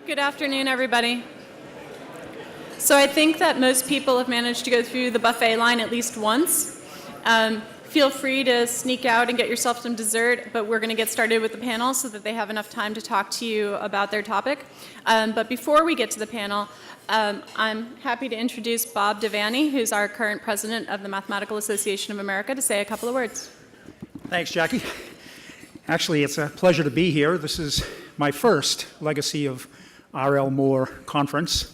Good afternoon, everybody. So I think that most people have managed to go through the buffet line at least once. Feel free to sneak out and get yourself some dessert, but we're going to get started with the panel so that they have enough time to talk to you about their topic. But before we get to the panel, I'm happy to introduce Bob Devaney, who's our current president of the Mathematical Association of America, to say a couple of words. Thanks, Jackie. Actually, it's a pleasure to be here. This is my first Legacy of R.L. Moore conference.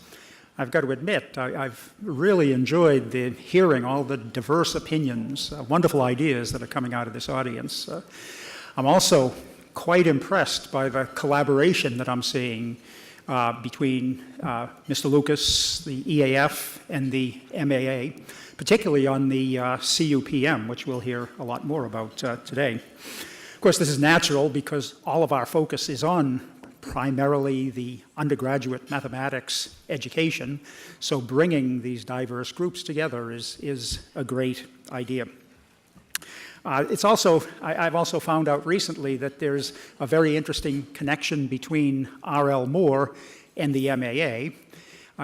I've got to admit, I've really enjoyed hearing all the diverse opinions, wonderful ideas that are coming out of this audience. I'm also quite impressed by the collaboration that I'm seeing between Mr. Lucas, the EAF, and the MAA, particularly on the CUPM, which we'll hear a lot more about today. Of course, this is natural because all of our focus is on primarily the undergraduate mathematics education, so bringing these diverse groups together is a great idea. I've also found out recently that there's a very interesting connection between R.L. Moore and the MAA.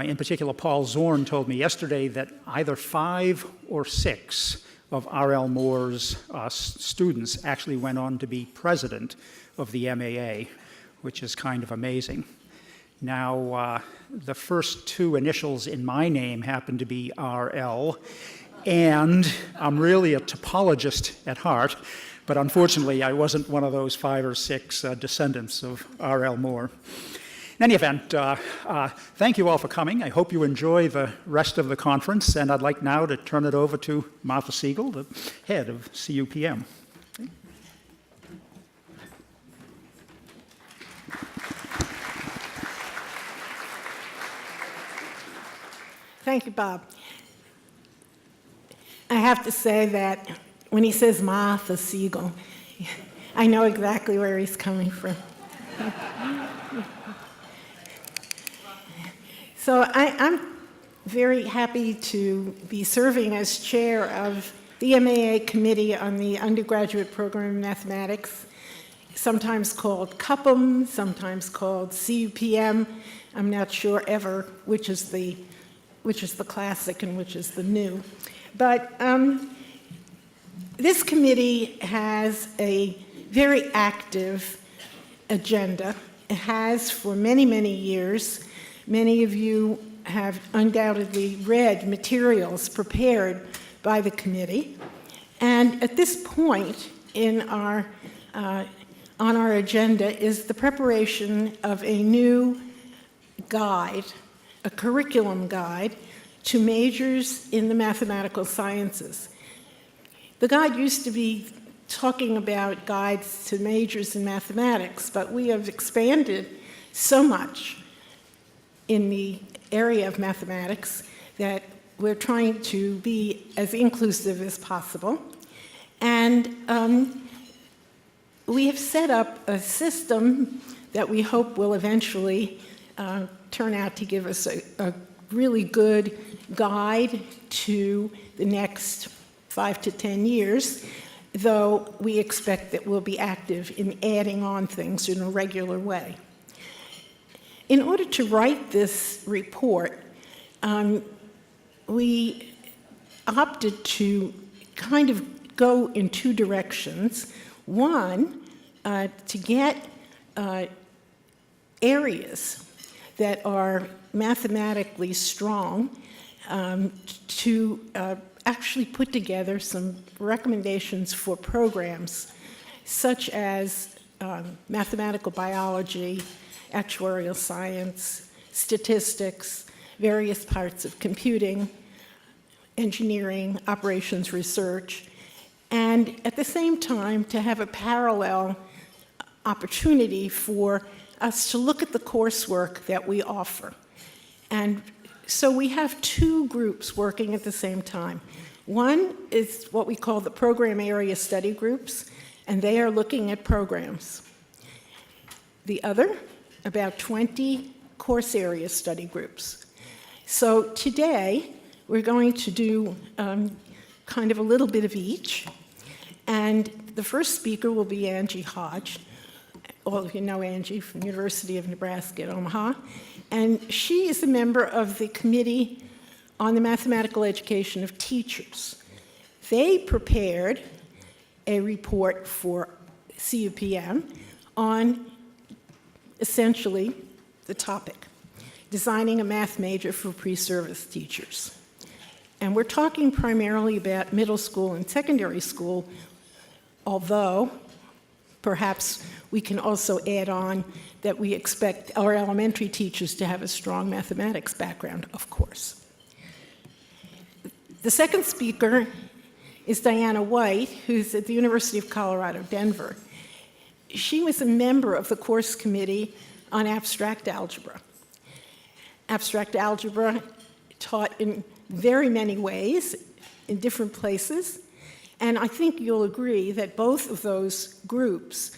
In particular, Paul Zorn told me yesterday that either 5 or 6 of R.L. Moore's students actually went on to be president of the MAA, which is kind of amazing. Now, the first 2 initials in my name happen to be R.L., and I'm really a topologist at heart, but unfortunately I wasn't one of those 5 or 6 descendants of R.L. Moore. In any event, thank you all for coming. I hope you enjoy the rest of the conference, and I'd like now to turn it over to Martha Siegel, the head of CUPM. Thank you, Bob. I have to say that when he says Martha Siegel, I know exactly where he's coming from. So I'm very happy to be serving as chair of the MAA Committee on the Undergraduate Program in Mathematics, sometimes called CUPM, sometimes called CUPM. I'm not sure ever which is the classic and which is the new. But this committee has a very active agenda. It has for many, many years. Many of you have undoubtedly read materials prepared by the committee. And at this point on our agenda is the preparation of a new guide, a curriculum guide to majors in the mathematical sciences. The guide used to be talking about guides to majors in mathematics, but we have expanded so much in the area of mathematics that we're trying to be as inclusive as possible. And we have set up a system that we hope will eventually turn out to give us a really good guide to the next 5 to 10 years, though we expect that we'll be active in adding on things in a regular way. In order to write this report, we opted to kind of go in 2 directions. One, to get areas that are mathematically strong to actually put together some recommendations for programs such as mathematical biology, actuarial science, statistics, various parts of computing, engineering, operations research, and at the same time to have a parallel opportunity for us to look at the coursework that we offer. And so we have 2 groups working at the same time. One is what we call the program area study groups, and they are looking at programs. The other, about 20 course area study groups. So today, we're going to do kind of a little bit of each. And the first speaker will be Angie Hodge. all of you know Angie from the University of Nebraska at Omaha, and she is a member of the Committee on the Mathematical Education of Teachers. They prepared a report for CUPM on essentially the topic, designing a math major for pre-service teachers. And we're talking primarily about middle school and secondary school, although perhaps we can also add on that we expect our elementary teachers to have a strong mathematics background, of course. The second speaker is Diana White, who's at the University of Colorado, Denver. She was a member of the course committee on abstract algebra. Abstract algebra taught in very many ways in different places, and I think you'll agree that both of those groups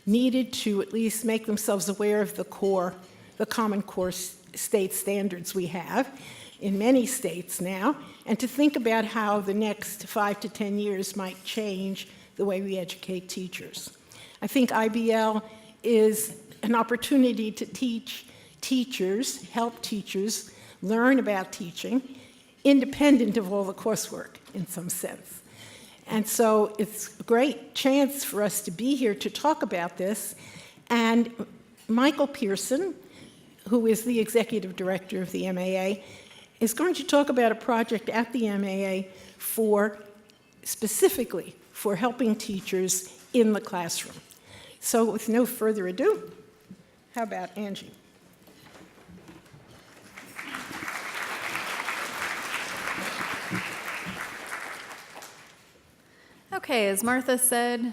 needed to at least make themselves aware of the common core state standards we have in many states now, and to think about how the next 5 to 10 years might change the way we educate teachers. I think IBL is an opportunity to teach teachers, help teachers learn about teaching, independent of all the coursework in some sense. And so it's a great chance for us to be here to talk about this. And Michael Pearson, who is the executive director of the MAA, is going to talk about a project at the MAA specifically for helping teachers in the classroom. So with no further ado, how about Angie? Okay, as Martha said,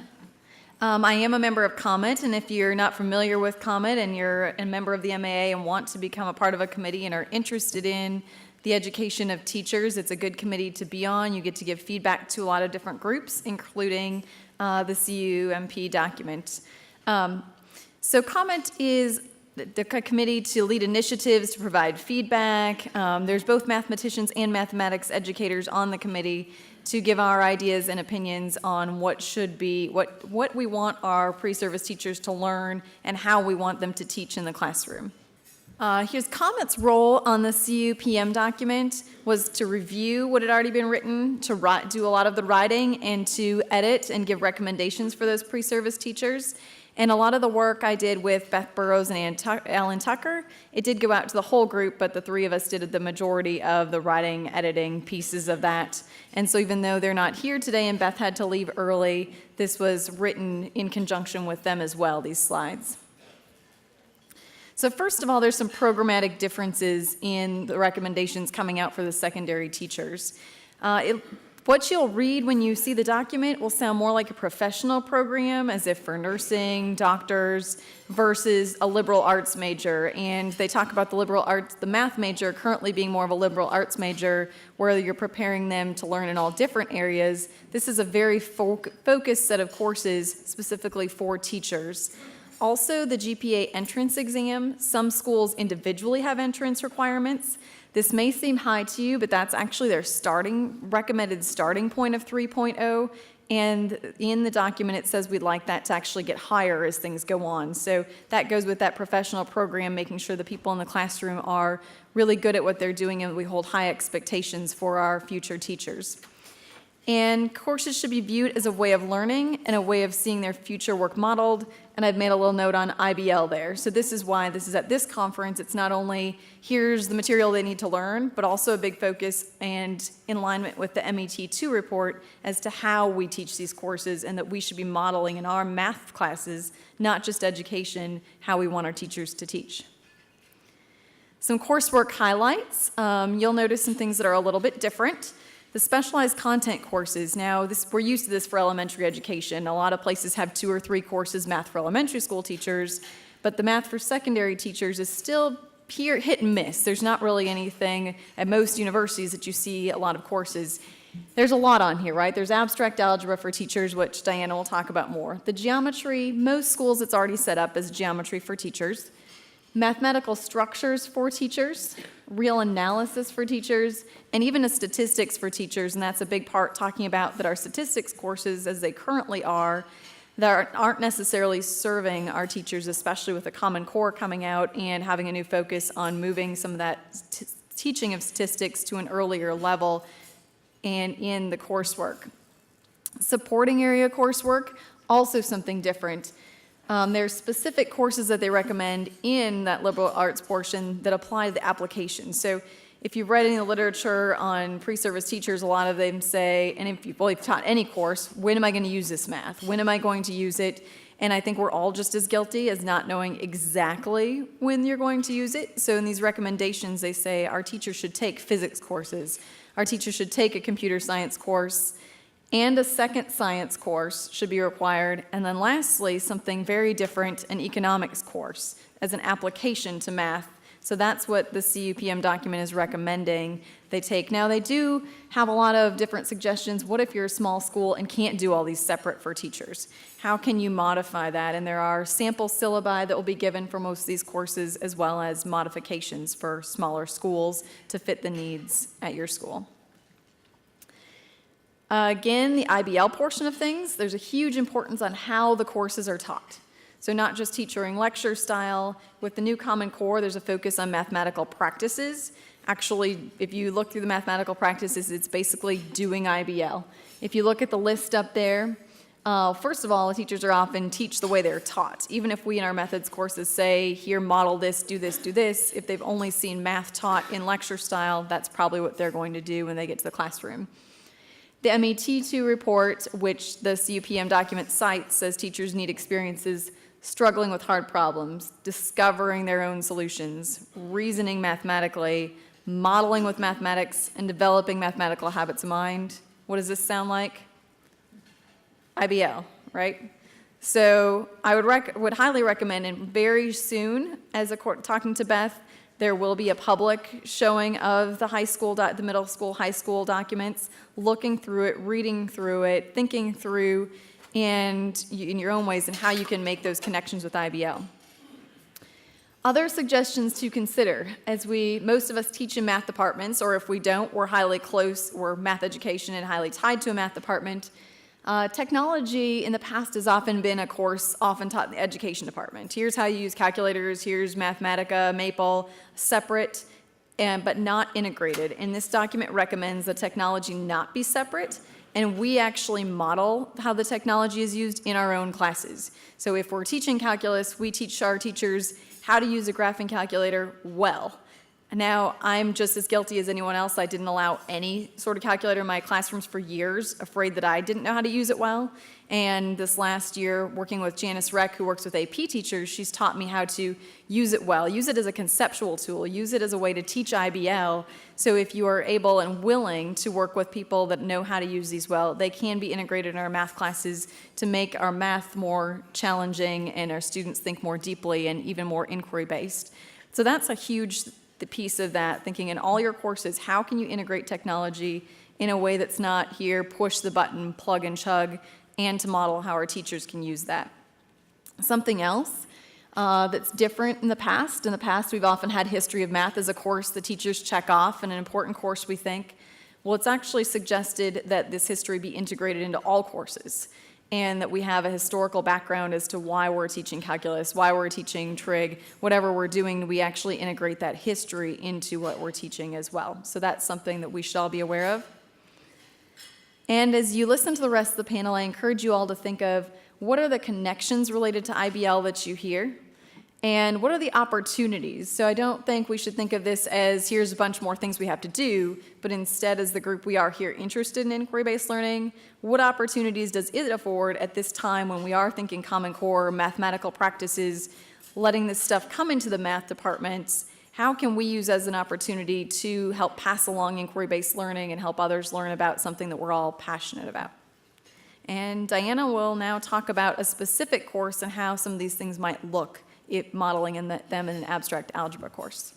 I am a member of COMET, and if you're not familiar with COMET and you're a member of the MAA and want to become a part of a committee and are interested in the education of teachers, it's a good committee to be on. You get to give feedback to a lot of different groups, including the CUMP document. So COMET is the committee to lead initiatives, to provide feedback. There's both mathematicians and mathematics educators on the committee to give our ideas and opinions on what should be, what we want our pre-service teachers to learn and how we want them to teach in the classroom. Here's COMET's role on the CUPM document was to review what had already been written, to do a lot of the writing, and to edit and give recommendations for those pre-service teachers. And a lot of the work I did with Beth Burrows and Alan Tucker, it did go out to the whole group, but the three of us did the majority of the writing, editing pieces of that. And so even though they're not here today and Beth had to leave early, this was written in conjunction with them as well, these slides. So first of all, there's some programmatic differences in the recommendations coming out for the secondary teachers. What you'll read when you see the document will sound more like a professional program, as if for nursing, doctors, versus a liberal arts major. And they talk about the math major currently being more of a liberal arts major, where you're preparing them to learn in all different areas. This is a very focused set of courses specifically for teachers. Also, the GPA entrance exam, some schools individually have entrance requirements. This may seem high to you, but that's actually their recommended starting point of 3.0. And in the document, it says we'd like that to actually get higher as things go on. So that goes with that professional program, making sure the people in the classroom are really good at what they're doing, and we hold high expectations for our future teachers. And courses should be viewed as a way of learning and a way of seeing their future work modeled. And I've made a little note on IBL there. So this is why this is at this conference. It's not only here's the material they need to learn, but also a big focus and in alignment with the MET2 report as to how we teach these courses, and that we should be modeling in our math classes, not just education, how we want our teachers to teach. Some coursework highlights. You'll notice some things that are a little bit different. The specialized content courses, now we're used to this for elementary education. A lot of places have 2 or 3 courses, math for elementary school teachers, but the math for secondary teachers is still hit and miss. There's not really anything at most universities that you see a lot of courses. There's a lot on here, right? There's abstract algebra for teachers, which Diana will talk about more. The geometry, most schools it's already set up as geometry for teachers. Mathematical structures for teachers, real analysis for teachers, and even a statistics for teachers, and that's a big part talking about that our statistics courses as they currently are, that aren't necessarily serving our teachers, especially with the Common Core coming out and having a new focus on moving some of that teaching of statistics to an earlier level and in the coursework. Supporting area coursework, also something different. There's specific courses that they recommend in that liberal arts portion that apply to the application. So if you've read any of the literature on pre-service teachers, a lot of them say, and if you've taught any course, when am I going to use this math? When am I going to use it? And I think we're all just as guilty as not knowing exactly when you're going to use it. So in these recommendations, they say our teachers should take physics courses. Our teachers should take a computer science course, and a second science course should be required. And then lastly, something very different, an economics course as an application to math. So that's what the CUPM document is recommending they take. Now, they do have a lot of different suggestions. What if you're a small school and can't do all these separate for teachers? How can you modify that? And there are sample syllabi that will be given for most of these courses, as well as modifications for smaller schools to fit the needs at your school. Again, the IBL portion of things, there's a huge importance on how the courses are taught. So not just teaching lecture style. With the new Common Core, there's a focus on mathematical practices. Actually, if you look through the mathematical practices, it's basically doing IBL. If you look at the list up there, first of all, the teachers are often teach the way they're taught. Even if we in our methods courses say, here, model this, do this, do this, if they've only seen math taught in lecture style, that's probably what they're going to do when they get to the classroom. The MET2 report, which the CUPM document cites, says teachers need experiences struggling with hard problems, discovering their own solutions, reasoning mathematically, modeling with mathematics, and developing mathematical habits of mind. What does this sound like? IBL, right? So I would highly recommend, and very soon, as talking to Beth, there will be a public showing of the high school, the middle school, high school documents, looking through it, reading through it, thinking through, and in your own ways, and how you can make those connections with IBL. Other suggestions to consider, as most of us teach in math departments, or if we don't, we're highly close, we're math education and highly tied to a math department. Technology in the past has often been a course often taught in the education department. Here's how you use calculators, here's Mathematica, Maple, separate, but not integrated. And this document recommends that technology not be separate, and we actually model how the technology is used in our own classes. So if we're teaching calculus, we teach our teachers how to use a graphing calculator well. Now, I'm just as guilty as anyone else. I didn't allow any sort of calculator in my classrooms for years, afraid that I didn't know how to use it well. And this last year, working with Janice Reck, who works with AP teachers, she's taught me how to use it well, use it as a conceptual tool, use it as a way to teach IBL. So if you are able and willing to work with people that know how to use these well, they can be integrated in our math classes to make our math more challenging and our students think more deeply and even more inquiry-based. So that's a huge piece of that, thinking in all your courses, how can you integrate technology in a way that's not here, push the button, plug and chug, and to model how our teachers can use that. Something else that's different in the past. In the past, we've often had history of math as a course the teachers check off, and an important course we think. Well, it's actually suggested that this history be integrated into all courses, and that we have a historical background as to why we're teaching calculus, why we're teaching trig, whatever we're doing, we actually integrate that history into what we're teaching as well. So that's something that we should all be aware of. And as you listen to the rest of the panel, I encourage you all to think of what are the connections related to IBL that you hear, and what are the opportunities? So I don't think we should think of this as here's a bunch more things we have to do, but instead as the group we are here interested in inquiry-based learning, what opportunities does it afford at this time when we are thinking Common Core, mathematical practices, letting this stuff come into the math departments? How can we use as an opportunity to help pass along inquiry-based learning and help others learn about something that we're all passionate about? And Diana will now talk about a specific course and how some of these things might look modeling them in an abstract algebra course.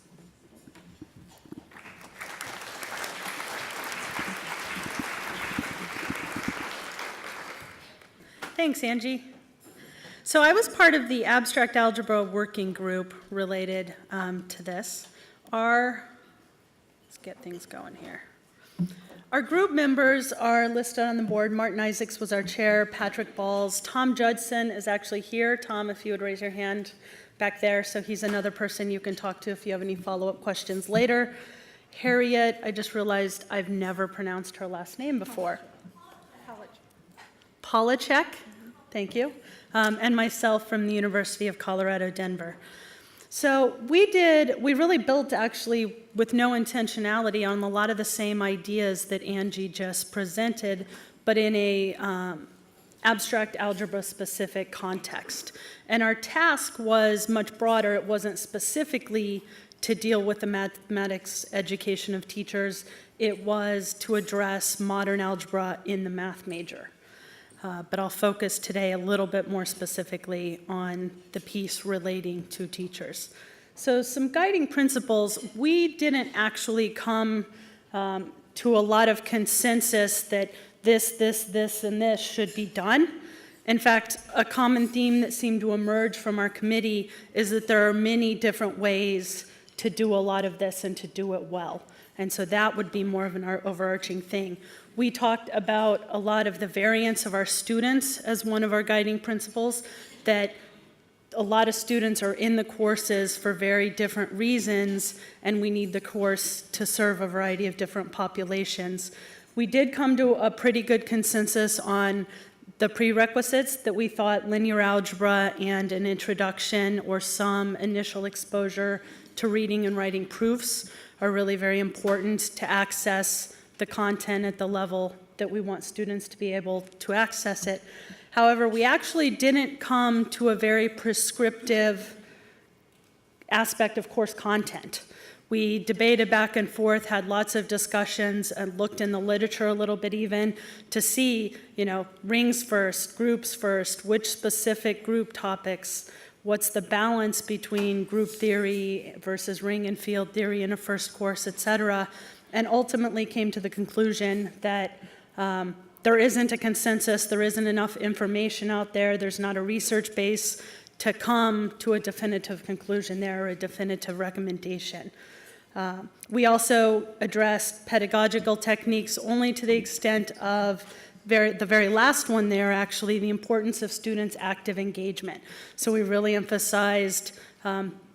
Thanks, Angie. So I was part of the abstract algebra working group related to this. Let's get things going here. Our group members are listed on the board. Martin Isaacs was our chair, Patrick Balls. Tom Judson is actually here. Tom, if you would raise your hand back there. So he's another person you can talk to if you have any follow-up questions later. Harriet, I just realized I've never pronounced her last name before. Polachek, thank you. And myself from the University of Colorado, Denver. So we really built actually with no intentionality on a lot of the same ideas that Angie just presented, but in a abstract algebra specific context. And our task was much broader. It wasn't specifically to deal with the mathematics education of teachers. It was to address modern algebra in the math major. But I'll focus today a little bit more specifically on the piece relating to teachers. So some guiding principles. We didn't actually come to a lot of consensus that this, and this should be done. In fact, a common theme that seemed to emerge from our committee is that there are many different ways to do a lot of this and to do it well. And so that would be more of an overarching thing. We talked about a lot of the variance of our students as one of our guiding principles, that a lot of students are in the courses for very different reasons, and we need the course to serve a variety of different populations. We did come to a pretty good consensus on the prerequisites that we thought linear algebra and an introduction or some initial exposure to reading and writing proofs are really very important to access the content at the level that we want students to be able to access it. However, we actually didn't come to a very prescriptive aspect of course content. We debated back and forth, had lots of discussions, and looked in the literature a little bit even to see, rings first, groups first, which specific group topics, what's the balance between group theory versus ring and field theory in a first course, et cetera, and ultimately came to the conclusion that there isn't a consensus, there isn't enough information out there, there's not a research base to come to a definitive conclusion there or a definitive recommendation. We also addressed pedagogical techniques only to the extent of the very last one there, actually, the importance of students' active engagement. So we really emphasized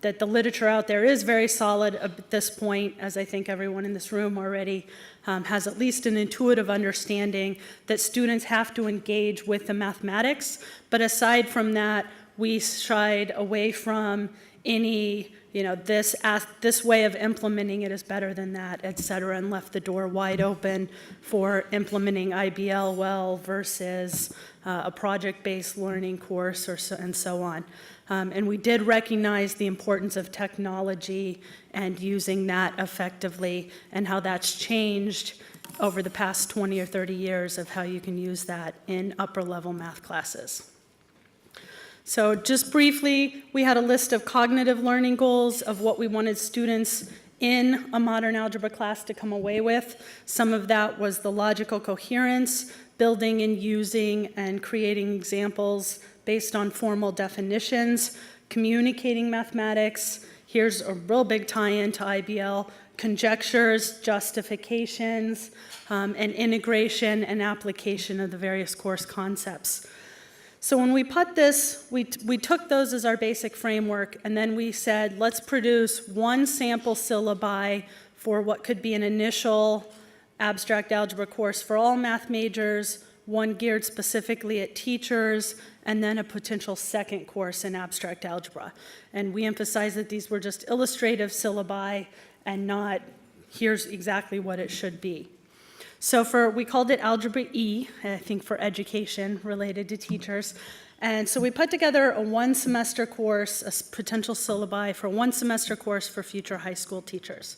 that the literature out there is very solid at this point, as I think everyone in this room already has at least an intuitive understanding that students have to engage with the mathematics. But aside from that, we shied away from any, this way of implementing it is better than that, et cetera, and left the door wide open for implementing IBL well versus a project-based learning course and so on. And we did recognize the importance of technology and using that effectively and how that's changed over the past 20 or 30 years of how you can use that in upper-level math classes. So just briefly, we had a list of cognitive learning goals of what we wanted students in a modern algebra class to come away with. Some of that was the logical coherence, building and using and creating examples based on formal definitions, communicating mathematics. Here's a real big tie-in to IBL, conjectures, justifications, and integration and application of the various course concepts. So when we put this, we took those as our basic framework, and then we said, let's produce one sample syllabi for what could be an initial abstract algebra course for all math majors, one geared specifically at teachers, and then a potential second course in abstract algebra. And we emphasized that these were just illustrative syllabi and not, here's exactly what it should be. So we called it Algebra E, I think for education related to teachers. And so we put together a one-semester course, a potential syllabi for a one-semester course for future high school teachers.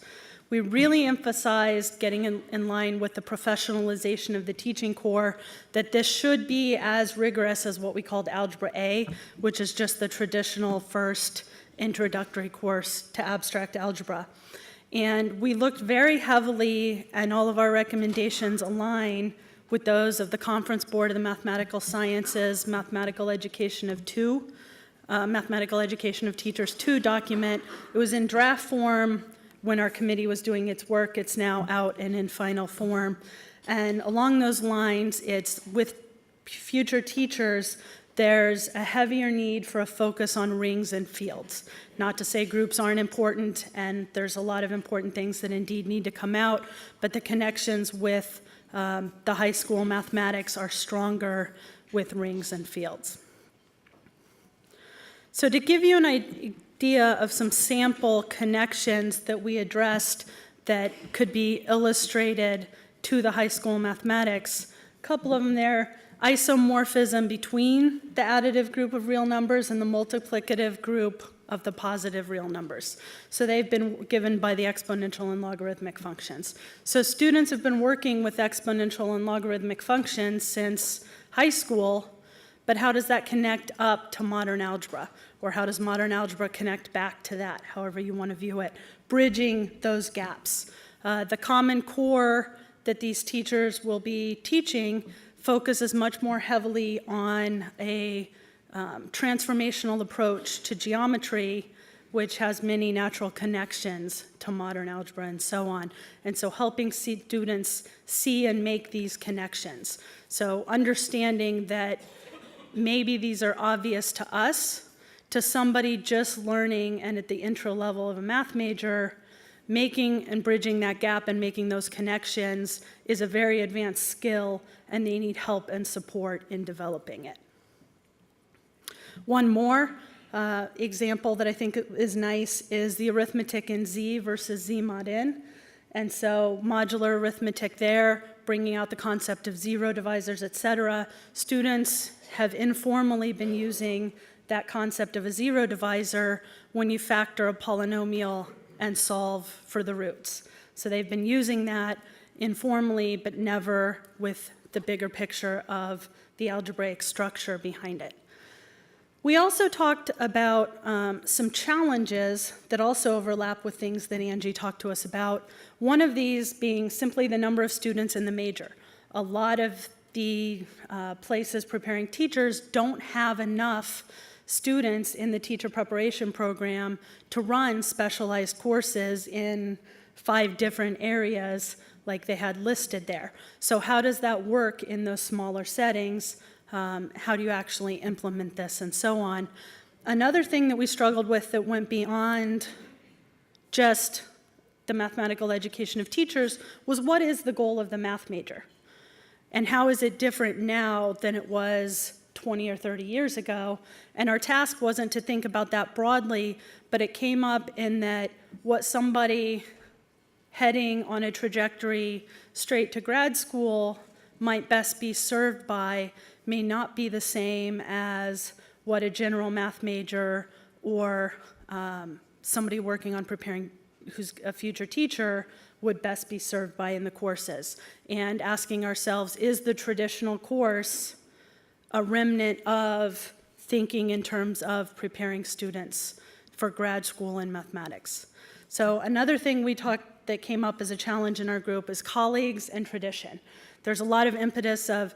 We really emphasized getting in line with the professionalization of the teaching core, that this should be as rigorous as what we called Algebra A, which is just the traditional first introductory course to abstract algebra. And we looked very heavily, and all of our recommendations align with those of the Conference Board of the Mathematical Sciences, Mathematical Education of Teachers 2 document. It was in draft form when our committee was doing its work. It's now out and in final form. And along those lines, it's with future teachers, there's a heavier need for a focus on rings and fields. Not to say groups aren't important, and there's a lot of important things that indeed need to come out, but the connections with the high school mathematics are stronger with rings and fields. So to give you an idea of some sample connections that we addressed that could be illustrated to the high school mathematics, a couple of them there. Isomorphism between the additive group of real numbers and the multiplicative group of the positive real numbers. So they've been given by the exponential and logarithmic functions. So students have been working with exponential and logarithmic functions since high school, but how does that connect up to modern algebra? Or how does modern algebra connect back to that, however you want to view it? Bridging those gaps. The Common Core that these teachers will be teaching focuses much more heavily on a transformational approach to geometry, which has many natural connections to modern algebra and so on. And so helping students see and make these connections. So understanding that maybe these are obvious to us, to somebody just learning and at the intro level of a math major, making and bridging that gap and making those connections is a very advanced skill, and they need help and support in developing it. One more example that I think is nice is the arithmetic in Z versus Z mod N. And so modular arithmetic there, bringing out the concept of zero divisors, et cetera. Students have informally been using that concept of a zero divisor when you factor a polynomial and solve for the roots. So they've been using that informally, but never with the bigger picture of the algebraic structure behind it. We also talked about some challenges that also overlap with things that Angie talked to us about. One of these being simply the number of students in the major. A lot of the places preparing teachers don't have enough students in the teacher preparation program to run specialized courses in 5 different areas like they had listed there. So how does that work in those smaller settings? How do you actually implement this and so on? Another thing that we struggled with that went beyond just the mathematical education of teachers was what is the goal of the math major? And how is it different now than it was 20 or 30 years ago? And our task wasn't to think about that broadly, but it came up in that what somebody heading on a trajectory straight to grad school might best be served by may not be the same as what a general math major or somebody working on preparing who's a future teacher would best be served by in the courses. And asking ourselves, is the traditional course a remnant of thinking in terms of preparing students for grad school in mathematics? So another thing we talked that came up as a challenge in our group is colleagues and tradition. There's a lot of impetus of,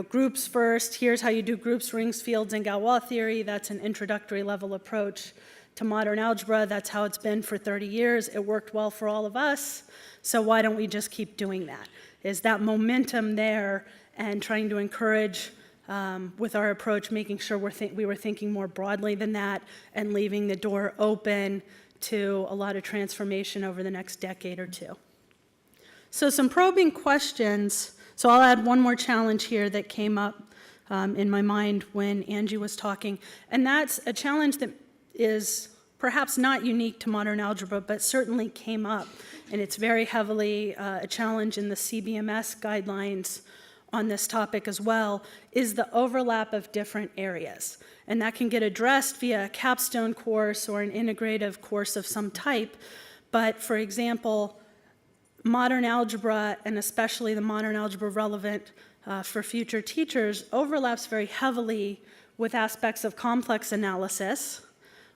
groups first. Here's how you do groups, rings, fields, and Galois theory. That's an introductory level approach to modern algebra. That's how it's been for 30 years. It worked well for all of us. So why don't we just keep doing that? Is that momentum there, and trying to encourage with our approach, making sure we were thinking more broadly than that and leaving the door open to a lot of transformation over the next decade or two. So some probing questions. So I'll add one more challenge here that came up in my mind when Angie was talking, and that's a challenge that is perhaps not unique to modern algebra, but certainly came up, and it's very heavily a challenge in the CBMS guidelines on this topic as well, is the overlap of different areas. And that can get addressed via a capstone course or an integrative course of some type, but for example, modern algebra, and especially the modern algebra relevant for future teachers, overlaps very heavily with aspects of complex analysis,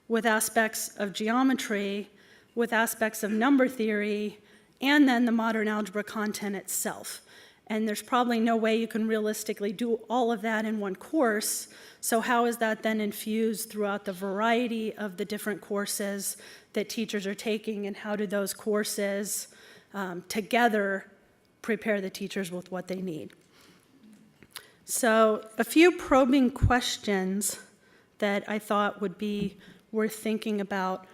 with aspects of geometry, with aspects of number theory, and then the modern algebra content itself. And there's probably no way you can realistically do all of that in one course, so how is that then infused throughout the variety of the different courses that teachers are taking, and how do those courses together prepare the teachers with what they need. So a few probing questions that I thought would be worth thinking about.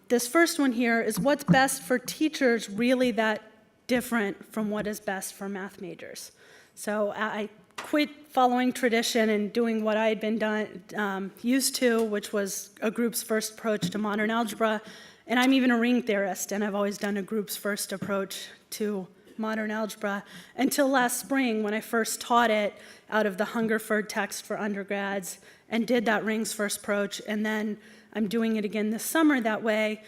This first one here is, what's best for teachers really that different from what is best for math majors? So I quit following tradition and doing what I had been used to, which was a groups first approach to modern algebra. And I'm even a ring theorist, and I've always done a groups first approach to modern algebra until last spring when I first taught it out of the Hungerford text for undergrads and did that rings first approach. And then I'm doing it again this summer that way.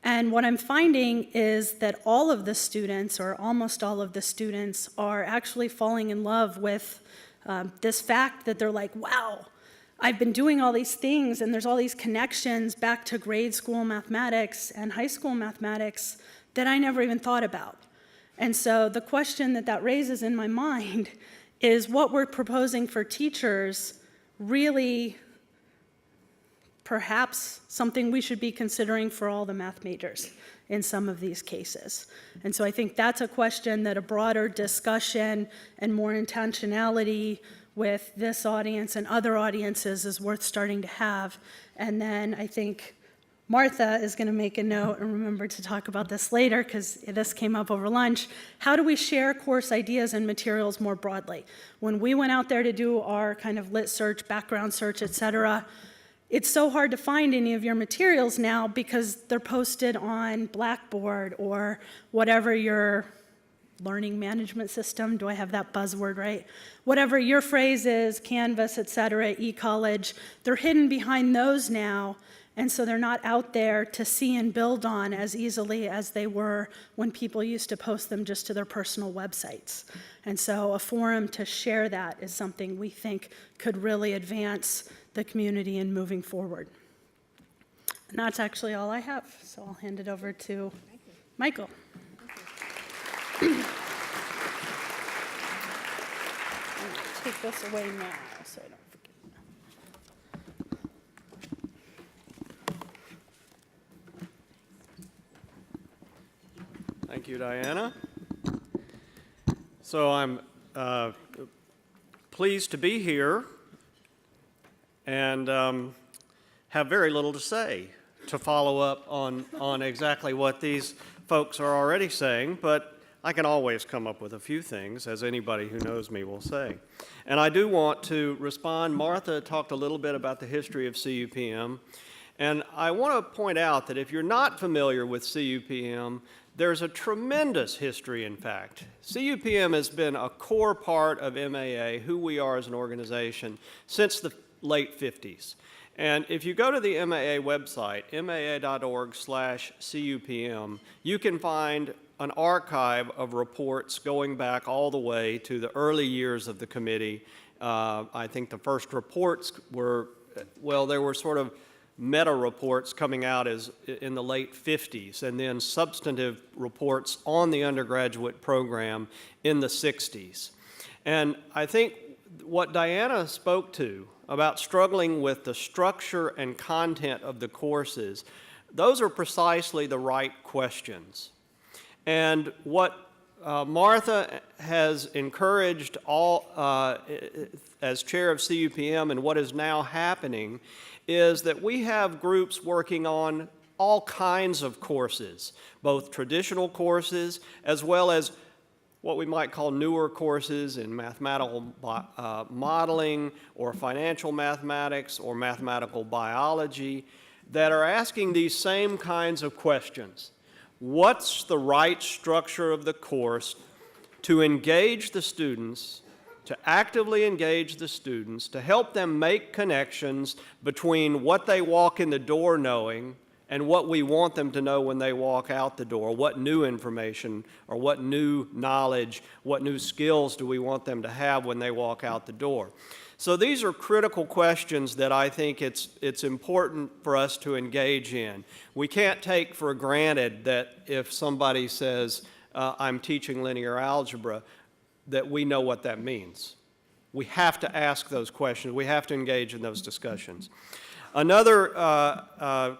And what I'm finding is that all of the students, or almost all of the students, are actually falling in love with this fact that they're like, wow, I've been doing all these things, and there's all these connections back to grade school mathematics and high school mathematics that I never even thought about. And so the question that raises in my mind is, what we're proposing for teachers really perhaps something we should be considering for all the math majors in some of these cases. And so I think that's a question that a broader discussion and more intentionality with this audience and other audiences is worth starting to have. And then I think Martha is going to make a note and remember to talk about this later because this came up over lunch. How do we share course ideas and materials more broadly? When we went out there to do our kind of lit search, background search, et cetera, it's so hard to find any of your materials now because they're posted on Blackboard or whatever your learning management system, do I have that buzzword right? Whatever your phrase is, Canvas, et cetera, eCollege, they're hidden behind those now, and so they're not out there to see and build on as easily as they were when people used to post them just to their personal websites. And so a forum to share that is something we think could really advance the community in moving forward. And that's actually all I have, so I'll hand it over to Michael. Take this away now so I don't forget. Thank you, Diana. So I'm pleased to be here and have very little to say to follow up on exactly what these folks are already saying, but I can always come up with a few things, as anybody who knows me will say. And I do want to respond. Martha talked a little bit about the history of CUPM, and I want to point out that if you're not familiar with CUPM, there's a tremendous history, in fact. CUPM has been a core part of MAA, who we are as an organization, since the late 50s. And if you go to the MAA website, maa.org/CUPM, you can find an archive of reports going back all the way to the early years of the committee. I think the first reports were, well, there were sort of meta reports coming out as in the late 50s, and then substantive reports on the undergraduate program in the 60s. And I think what Diana spoke to about struggling with the structure and content of the courses, those are precisely the right questions. And what Martha has encouraged all, as chair of CUPM, and what is now happening is that we have groups working on all kinds of courses, both traditional courses as well as what we might call newer courses in mathematical modeling or financial mathematics or mathematical biology that are asking these same kinds of questions. What's the right structure of the course to engage the students, to actively engage the students, to help them make connections between what they walk in the door knowing and what we want them to know when they walk out the door? What new information or what new knowledge, what new skills do we want them to have when they walk out the door? So these are critical questions that I think it's important for us to engage in. We can't take for granted that if somebody says, I'm teaching linear algebra, that we know what that means. We have to ask those questions. We have to engage in those discussions. Another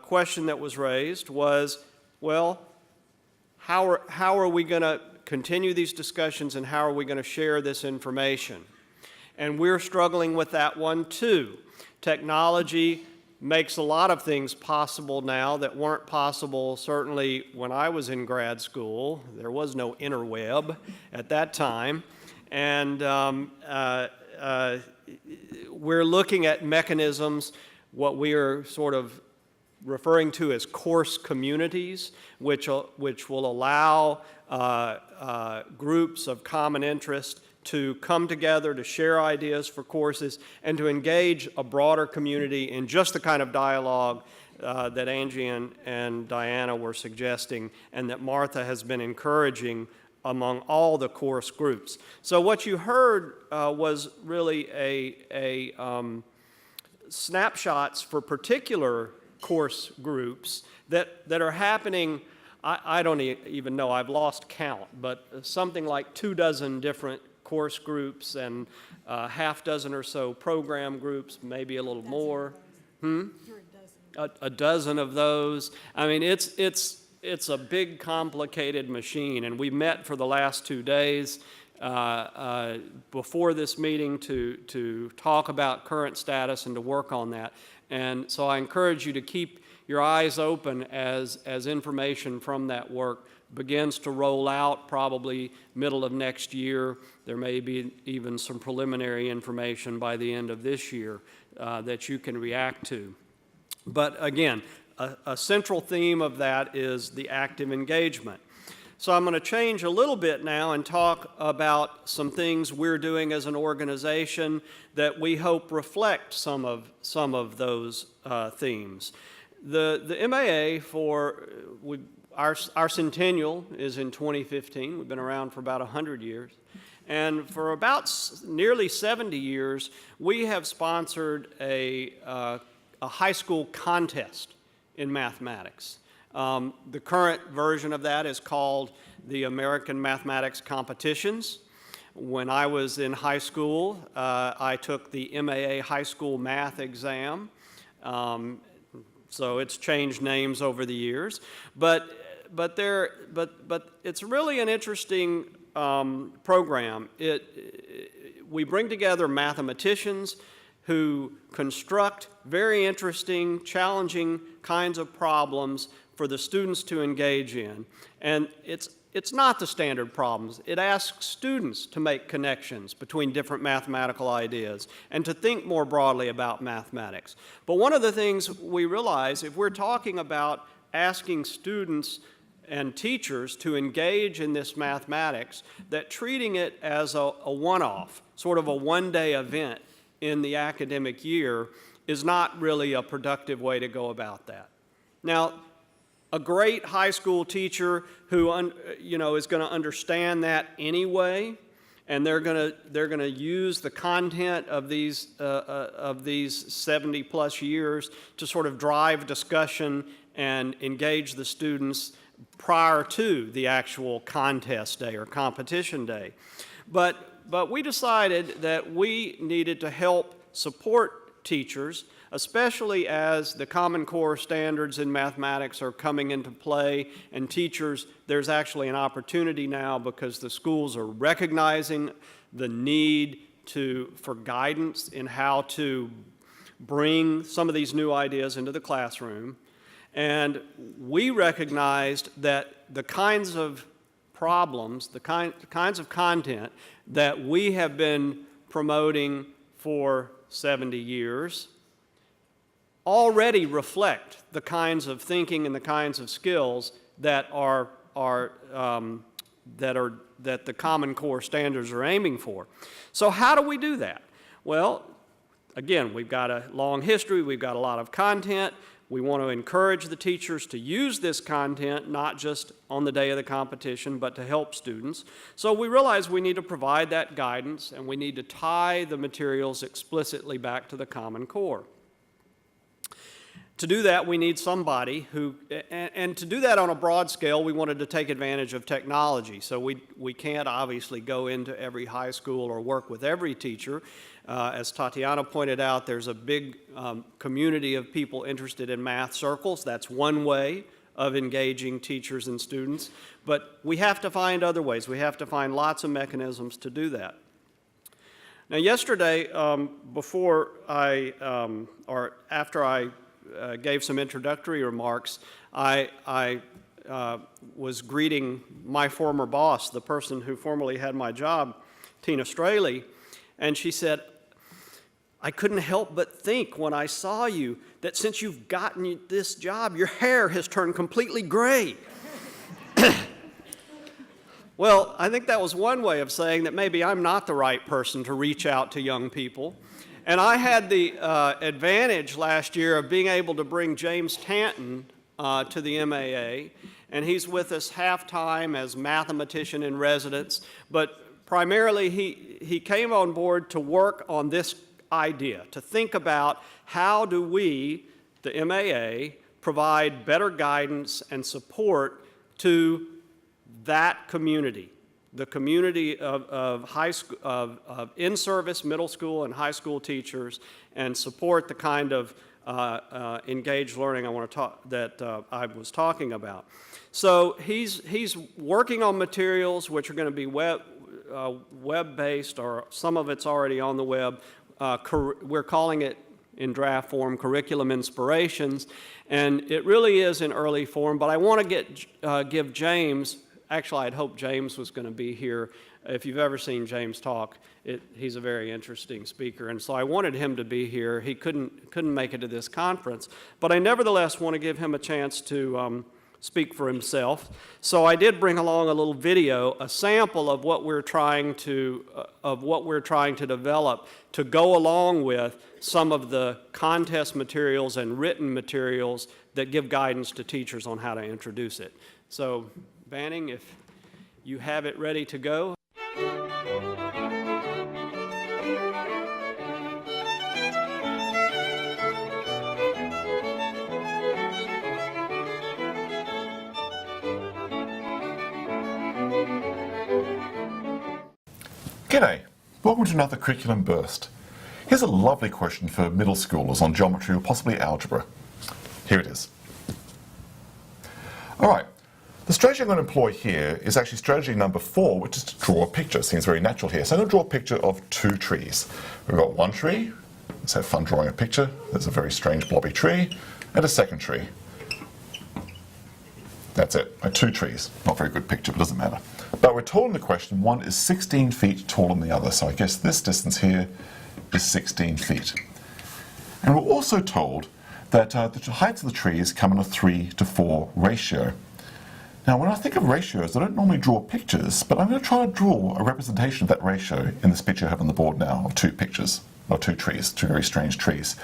question that was raised was, well, how are we going to continue these discussions, and how are we going to share this information? And we're struggling with that one too. Technology makes a lot of things possible now that weren't possible certainly when I was in grad school. There was no interweb at that time. And we're looking at mechanisms, what we are sort of referring to as course communities, which will allow groups of common interest to come together, to share ideas for courses, and to engage a broader community in just the kind of dialogue that Angie and Diana were suggesting, and that Martha has been encouraging among all the course groups. So what you heard was really a snapshots for particular course groups that are happening. I don't even know, I've lost count, but something like 24 different course groups and half dozen or so program groups, maybe a little more. A dozen of those. I mean, it's a big, complicated machine, and we met for the last 2 days before this meeting to talk about current status and to work on that. And so I encourage you to keep your eyes open as information from that work begins to roll out, probably middle of next year. There may be even some preliminary information by the end of this year that you can react to. But again, a central theme of that is the active engagement. So I'm going to change a little bit now and talk about some things we're doing as an organization that we hope reflect some of those themes. The MAA our centennial is in 2015. We've been around for about 100 years. And for about nearly 70 years, we have sponsored a high school contest in mathematics. The current version of that is called the American Mathematics Competitions. When I was in high school, I took the MAA high school math exam. So it's changed names over the years, but it's really an interesting program. We bring together mathematicians who construct very interesting, challenging kinds of problems for the students to engage in. And it's not the standard problems. It asks students to make connections between different mathematical ideas and to think more broadly about mathematics. But one of the things we realize, if we're talking about asking students and teachers to engage in this mathematics, that treating it as a one-off, sort of a one-day event in the academic year is not really a productive way to go about that. Now, a great high school teacher who is going to understand that anyway, and they're going to use the content of these 70-plus years to sort of drive discussion and engage the students prior to the actual contest day or competition day. But we decided that we needed to help support teachers, especially as the Common Core standards in mathematics are coming into play, and teachers, there's actually an opportunity now because the schools are recognizing the need for guidance in how to bring some of these new ideas into the classroom. And we recognized that the kinds of problems, the kinds of content that we have been promoting for 70 years already reflect the kinds of thinking and the kinds of skills that that the Common Core standards are aiming for. So how do we do that? Well, again, we've got a long history, we've got a lot of content. We want to encourage the teachers to use this content, not just on the day of the competition, but to help students. So we realize we need to provide that guidance, and we need to tie the materials explicitly back to the Common Core. To do that, we need somebody who, and to do that on a broad scale, we wanted to take advantage of technology. So we can't obviously go into every high school or work with every teacher. As Tatiana pointed out, there's a big community of people interested in math circles. That's one way of engaging teachers and students, but we have to find other ways. We have to find lots of mechanisms to do that. Now, yesterday, before or after I gave some introductory remarks, I was greeting my former boss, the person who formerly had my job, Tina Straley, and she said, I couldn't help but think when I saw you that since you've gotten this job, your hair has turned completely gray. Well, I think that was one way of saying that maybe I'm not the right person to reach out to young people. And I had the advantage last year of being able to bring James Tanton to the MAA, and he's with us half-time as mathematician in residence, but primarily he came on board to work on this idea, to think about how do we, the MAA, provide better guidance and support to that community, the community of high school, of in-service middle school and high school teachers, and support the kind of engaged learning I want to talk that I was talking about. So he's working on materials which are going to be web-based, or some of it's already on the web. We're calling it in draft form Curriculum Inspirations, and it really is in early form. But I want to give James. Actually, I'd hoped James was going to be here. If you've ever seen James talk, he's a very interesting speaker, and so I wanted him to be here. He couldn't make it to this conference, but I nevertheless want to give him a chance to speak for himself. So I did bring along a little video, a sample of what we're trying to develop to go along with some of the contest materials and written materials that give guidance to teachers on how to introduce it. So, Banning, if you have it ready to go. G'day, welcome to another curriculum burst. Here's a lovely question for middle schoolers on geometry or possibly algebra. Here it is. All right. The strategy I'm going to employ here is actually strategy number 4, which is to draw a picture. Seems very natural here. So I'm going to draw a picture of 2 trees. We've got one tree. Let's have fun drawing a picture. There's a very strange blobby tree. And a second tree. That's it. 2 trees. Not very good picture, but doesn't matter. But we're told in the question one is 16 feet taller than the other. So I guess this distance here is 16 feet. And we're also told that the heights of the trees come in a 3:4 ratio. Now, when I think of ratios, I don't normally draw pictures, but I'm going to try to draw a representation of that ratio in this picture I have on the board now of 2 pictures, or 2 trees, 2 very strange trees.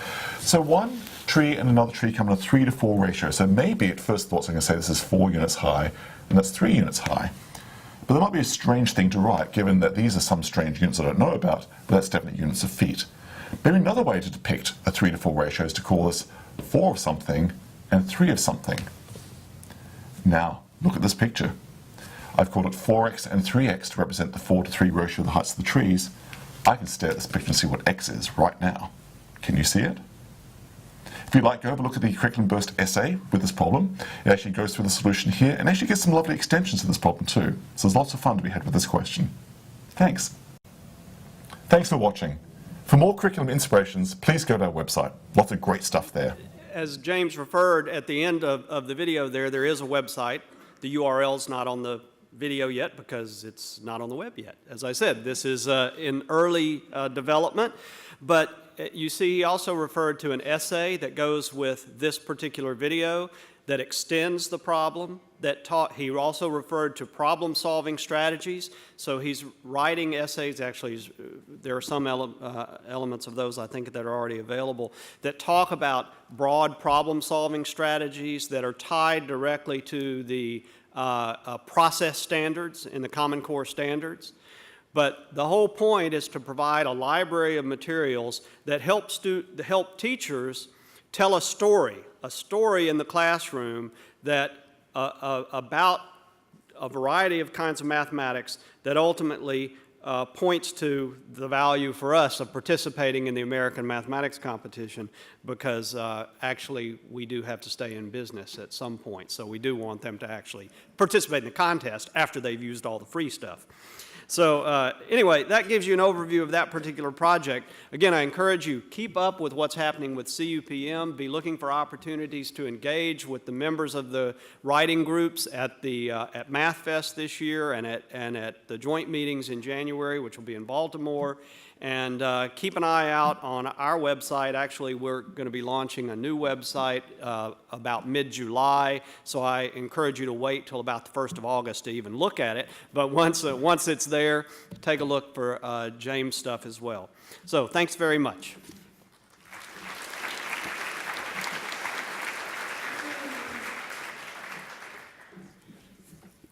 So one tree and another tree come in a 3:4 ratio. So maybe at first thoughts I'm going to say this is 4 units high, and that's 3 units high. But that might be a strange thing to write, given that these are some strange units I don't know about, but that's definitely units of feet. Maybe another way to depict a 3:4 ratio is to call this 4 of something and 3 of something. Now, look at this picture. I've called it 4x and 3x to represent the 4:3 ratio of the heights of the trees. I can stare at this picture and see what x is right now. Can you see it? If you'd like, go have a look at the Curriculum Burst essay with this problem. It actually goes through the solution here and actually gets some lovely extensions to this problem too. So there's lots of fun to be had with this question. Thanks. Thanks for watching. For more curriculum inspirations, please go to our website. Lots of great stuff there. As James referred at the end of the video there is a website. The URL's not on the video yet because it's not on the web yet. As I said, this is in early development, but you see he also referred to an essay that goes with this particular video that extends the problem. He also referred to problem-solving strategies. So he's writing essays. Actually, there are some elements of those I think that are already available that talk about broad problem-solving strategies that are tied directly to the process standards in the Common Core standards. But the whole point is to provide a library of materials that help teachers tell a story in the classroom that about a variety of kinds of mathematics that ultimately points to the value for us of participating in the American Mathematics Competition, because actually we do have to stay in business at some point. So we do want them to actually participate in the contest after they've used all the free stuff. So anyway, that gives you an overview of that particular project. Again, I encourage you, keep up with what's happening with CUPM. Be looking for opportunities to engage with the members of the writing groups at Math Fest this year and at the joint meetings in January, which will be in Baltimore. And keep an eye out on our website. Actually, we're going to be launching a new website about mid-July, so I encourage you to wait till about the 1st of August to even look at it. But once it's there, take a look for James' stuff as well. So thanks very much.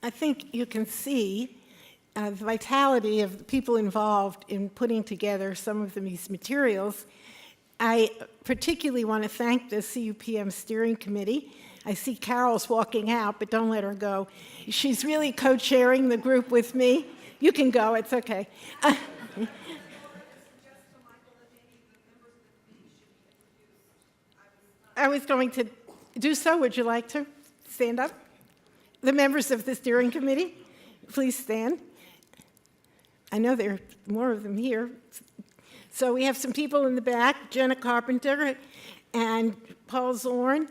I think you can see the vitality of the people involved in putting together some of these materials. I particularly want to thank the CUPM Steering Committee. I see Carol's walking out, but don't let her go. She's really co-chairing the group with me. You can go, it's okay. I was going to do so. Would you like to stand up? The members of the steering committee, please stand. I know there are more of them here. So we have some people in the back, Jenna Carpenter and Paul Zorn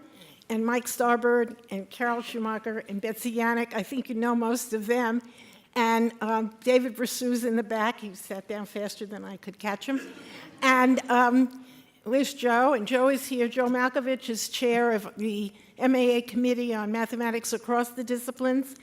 and Mike Starbird and Carol Schumacher and Betsy Yannick. I think you know most of them. And David Brassoux in the back. He sat down faster than I could catch him. And where's Joe? And Joe is here. Joe Malkovich is chair of the MAA Committee on Mathematics Across the Disciplines.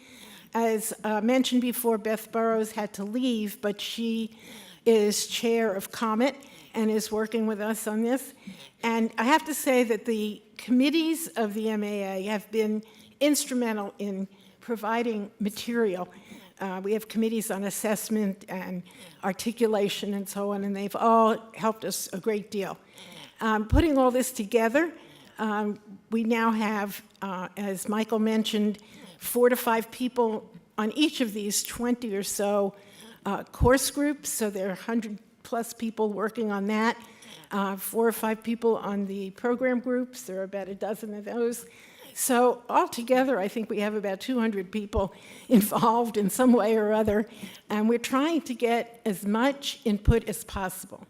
As mentioned before, Beth Burrows had to leave, but she is chair of COMET and is working with us on this. And I have to say that the committees of the MAA have been instrumental in providing material. We have committees on assessment and articulation and so on, and they've all helped us a great deal. Putting all this together, we now have, as Michael mentioned, 4 to 5 people on each of these 20 or so course groups, so there are 100+ people working on that. 4 or 5 people on the program groups, there are about a dozen of those. So altogether, I think we have about 200 people involved in some way or other, and we're trying to get as much input as possible.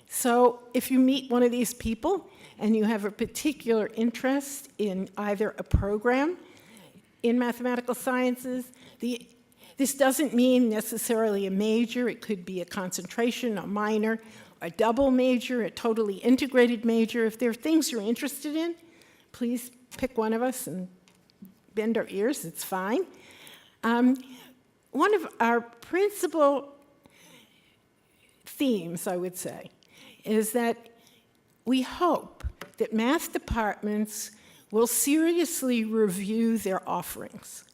So if you meet one of these people and you have a particular interest in either a program in mathematical sciences, this doesn't mean necessarily a major. It could be a concentration, a minor, a double major, a totally integrated major. If there are things you're interested in, please pick one of us and bend our ears. It's fine. One of our principal themes, I would say, is that we hope that math departments will seriously review their offerings,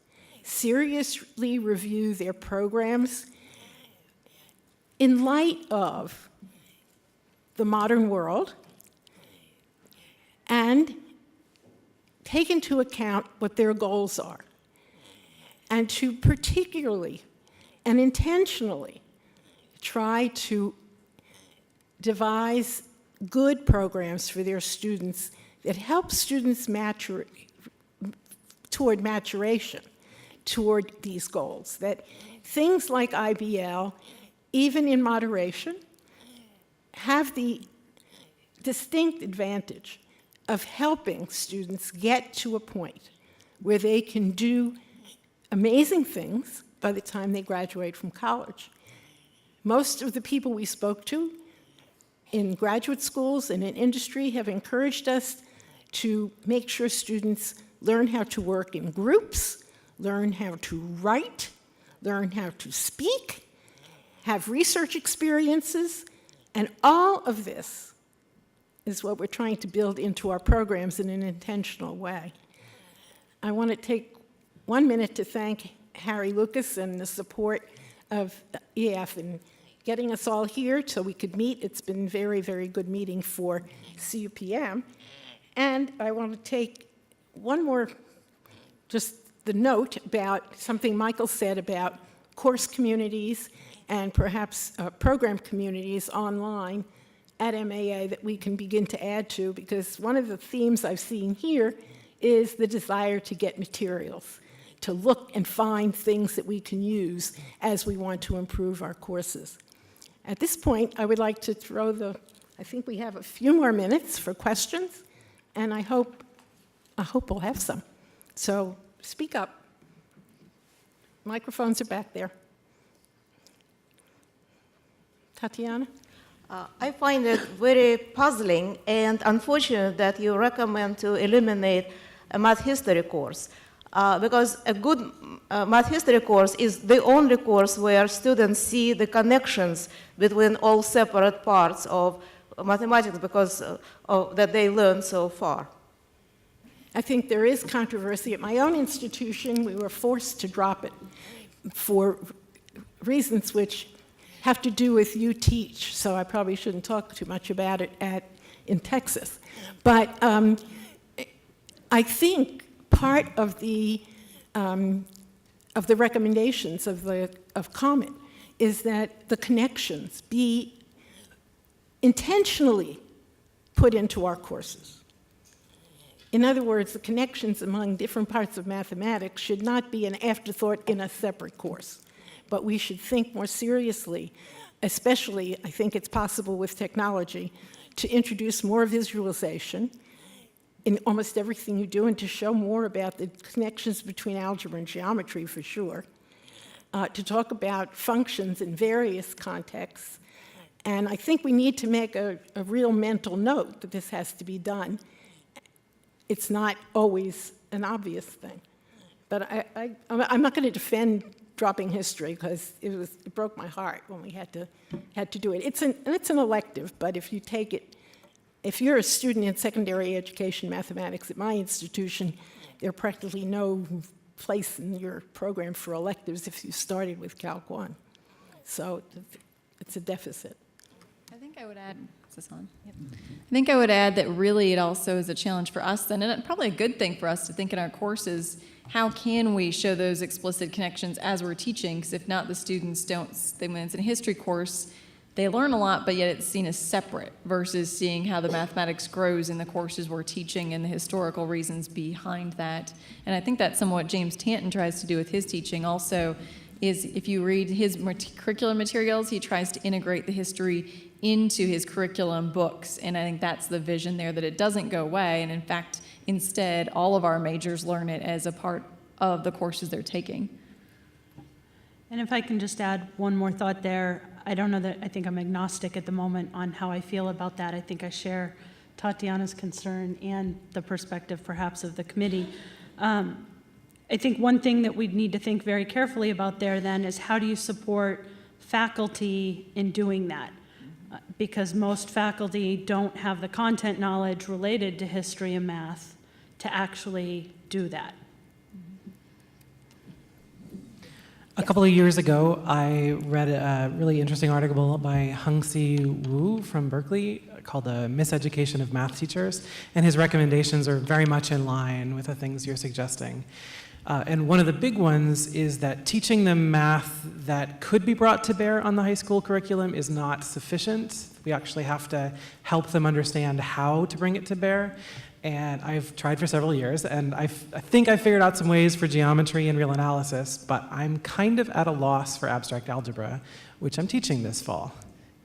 seriously review their programs in light of the modern world, and take into account what their goals are, and to particularly and intentionally try to devise good programs for their students that help students toward maturation, toward these goals. That things like IBL, even in moderation, have the distinct advantage of helping students get to a point where they can do amazing things by the time they graduate from college. Most of the people we spoke to in graduate schools and in industry have encouraged us to make sure students learn how to work in groups, learn how to write, learn how to speak, have research experiences, and all of this is what we're trying to build into our programs in an intentional way. I want to take 1 minute to thank Harry Lucas and the support of EF in getting us all here so we could meet. It's been a very, very good meeting for CUPM. And I want to take one more, just the note about something Michael said about course communities and perhaps program communities online at MAA that we can begin to add to, because one of the themes I've seen here is the desire to get materials, to look and find things that we can use as we want to improve our courses. At this point, I would like to I think we have a few more minutes for questions, and I hope we'll have some. So speak up. Microphones are back there. Tatiana? I find it very puzzling and unfortunate that you recommend to eliminate a math history course, because a good math history course is the only course where students see the connections between all separate parts of mathematics because of that they learned so far. I think there is controversy. At my own institution, we were forced to drop it for reasons which have to do with you teach, so I probably shouldn't talk too much about it in Texas. But I think part of the recommendations of COMET is that the connections be intentionally put into our courses. In other words, the connections among different parts of mathematics should not be an afterthought in a separate course, but we should think more seriously, especially I think it's possible with technology, to introduce more visualization in almost everything you do and to show more about the connections between algebra and geometry for sure, to talk about functions in various contexts. And I think we need to make a real mental note that this has to be done. It's not always an obvious thing. But I'm not going to defend dropping history because it broke my heart when we had to do it. It's an elective, but if you take it, if you're a student in secondary education mathematics at my institution, there's practically no place in your program for electives if you started with Calc 1. So it's a deficit. I think I would add, is this on? Yep. I think I would add that really it also is a challenge for us then, and probably a good thing for us to think in our courses, how can we show those explicit connections as we're teaching? Because if not, the students don't, when it's in a history course, they learn a lot, but yet it's seen as separate versus seeing how the mathematics grows in the courses we're teaching and the historical reasons behind that. And I think that's somewhat what James Tanton tries to do with his teaching also, is if you read his curriculum materials, he tries to integrate the history into his curriculum books. And I think that's the vision there, that it doesn't go away. And in fact, instead, all of our majors learn it as a part of the courses they're taking. And if I can just add one more thought there, I don't know that I think I'm agnostic at the moment on how I feel about that. I think I share Tatiana's concern and the perspective perhaps of the committee. I think one thing that we'd need to think very carefully about there then is how do you support faculty in doing that? Because most faculty don't have the content knowledge related to history and math to actually do that. A couple of years ago, I read a really interesting article by Hung-Si Wu from Berkeley called The Miseducation of Math Teachers, and his recommendations are very much in line with the things you're suggesting. And one of the big ones is that teaching them math that could be brought to bear on the high school curriculum is not sufficient. We actually have to help them understand how to bring it to bear. And I've tried for several years, and I think I figured out some ways for geometry and real analysis, but I'm kind of at a loss for abstract algebra, which I'm teaching this fall.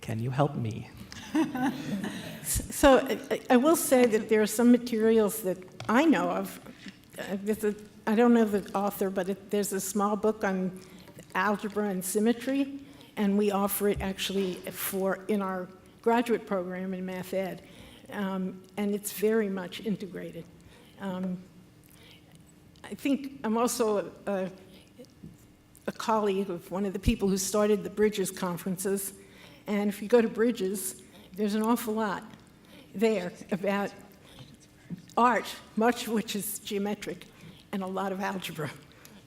Can you help me? So I will say that there are some materials that I know of. I don't know the author, but there's a small book on algebra and symmetry, and we offer it actually in our graduate program in math ed. And it's very much integrated. I think I'm also a colleague of one of the people who started the Bridges conferences, and if you go to Bridges, there's an awful lot there about art, much of which is geometric, and a lot of algebra.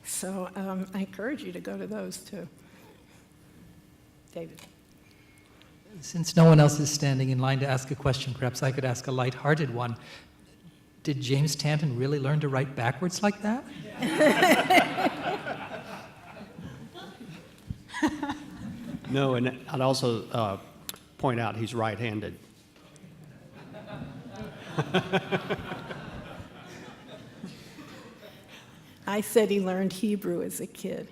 So I encourage you to go to those too. David. Since no one else is standing in line to ask a question, perhaps I could ask a lighthearted one. Did James Tanton really learn to write backwards like that? No, and I'd also point out he's right-handed. I said he learned Hebrew as a kid.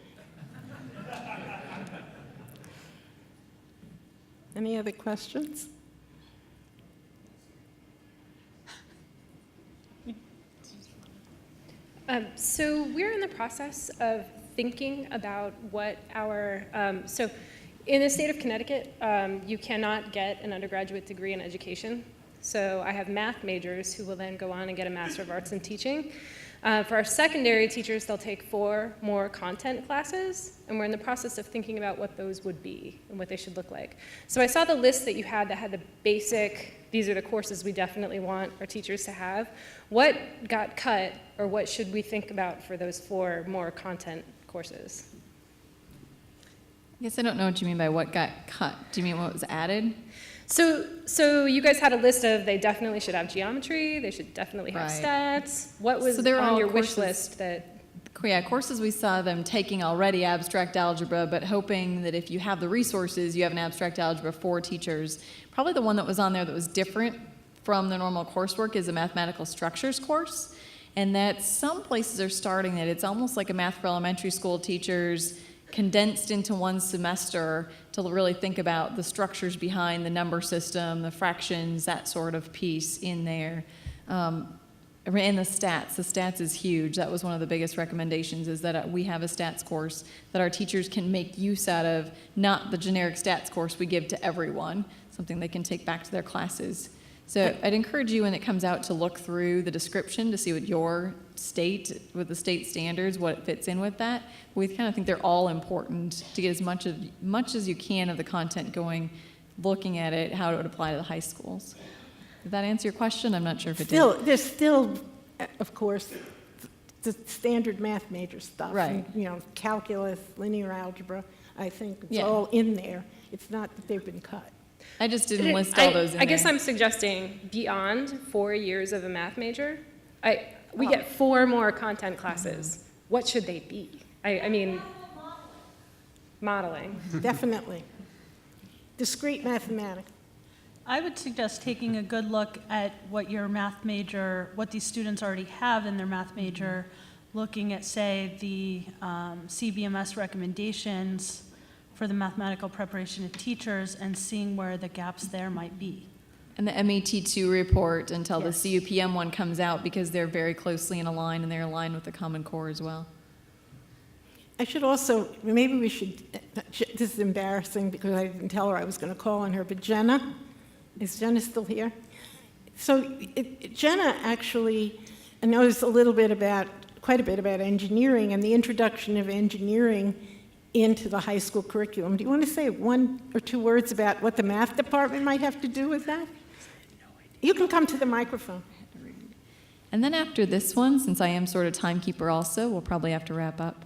Any other questions? So we're in the process of thinking about what our, so in the state of Connecticut, you cannot get an undergraduate degree in education. So I have math majors who will then go on and get a Master of Arts in Teaching. For our secondary teachers, they'll take 4 more content classes, and we're in the process of thinking about what those would be and what they should look like. So I saw the list that you had that had the basic, these are the courses we definitely want our teachers to have. What got cut, or what should we think about for those 4 more content courses? I guess I don't know what you mean by what got cut. Do you mean what was added? So you guys had a list of they definitely should have geometry, they should definitely have Right. stats. What was So they're on all your wish courses- list that? Yeah, courses we saw them taking already, abstract algebra, but hoping that if you have the resources, you have an abstract algebra for teachers. Probably the one that was on there that was different from the normal coursework is a mathematical structures course. And that some places are starting that. It's almost like a math for elementary school teachers condensed into one semester to really think about the structures behind the number system, the fractions, that sort of piece in there. And the stats is huge. That was one of the biggest recommendations, is that we have a stats course that our teachers can make use out of, not the generic stats course we give to everyone, something they can take back to their classes. So I'd encourage you when it comes out to look through the description to see what your state, with the state standards, what fits in with that. We kind of think they're all important to get as much as you can of the content going, looking at it, how it would apply to the high schools. Did that answer your question? I'm not sure if it did. There's still, of course, the standard math major stuff. Right. And, calculus, linear algebra, I think it's Yeah. all in there. It's not that they've been cut. I just didn't list all those in I guess there. I'm suggesting beyond 4 years of a math major, we get 4 more content classes. What should they be? I mean, modeling. Definitely. Discrete mathematics. I would suggest taking a good look at what your math major, what these students already have in their math major, looking at, say, the CBMS recommendations for the mathematical preparation of teachers and seeing where the gaps there might be. And the MET2 report until Yes. the CUPM one comes out, because they're very closely in line, and they're aligned with the Common Core as well. I should also, maybe we should, this is embarrassing because I didn't tell her I was going to call on her, but Jenna, is Jenna still here? So Jenna actually knows quite a bit about engineering and the introduction of engineering into the high school curriculum. Do you want to say 1 or 2 words about what the math department might have to do with that? You can come to the microphone. And then after this one, since I am sort of timekeeper also, we'll probably have to wrap up.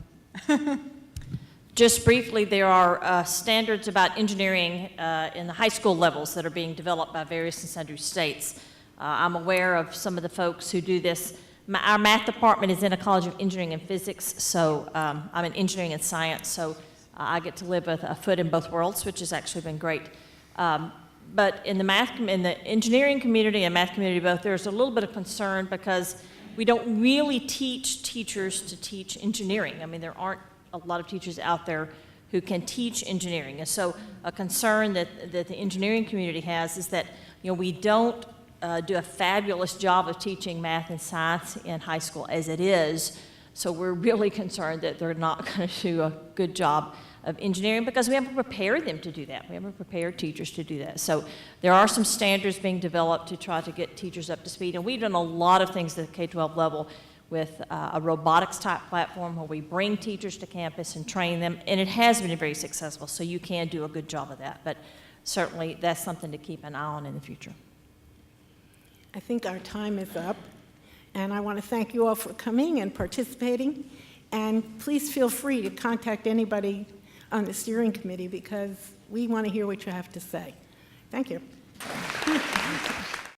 Just briefly, there are standards about engineering in the high school levels that are being developed by various and sundry states. I'm aware of some of the folks who do this. Our math department is in a College of Engineering and Physics, so I'm in engineering and science, so I get to live with a foot in both worlds, which has actually been great. But in the engineering community and math community both, there's a little bit of concern because we don't really teach teachers to teach engineering. I mean, there aren't a lot of teachers out there who can teach engineering. And so a concern that the engineering community has is that, we don't do a fabulous job of teaching math and science in high school as it is. So we're really concerned that they're not going to do a good job of engineering because we haven't prepared them to do that. We haven't prepared teachers to do that. So there are some standards being developed to try to get teachers up to speed. And we've done a lot of things at the K-12 level with a robotics type platform where we bring teachers to campus and train them. And it has been very successful. So you can do a good job of that. But certainly that's something to keep an eye on in the future. I think our time is up, and I want to thank you all for coming and participating. And please feel free to contact anybody on the steering committee because we want to hear what you have to say. Thank you.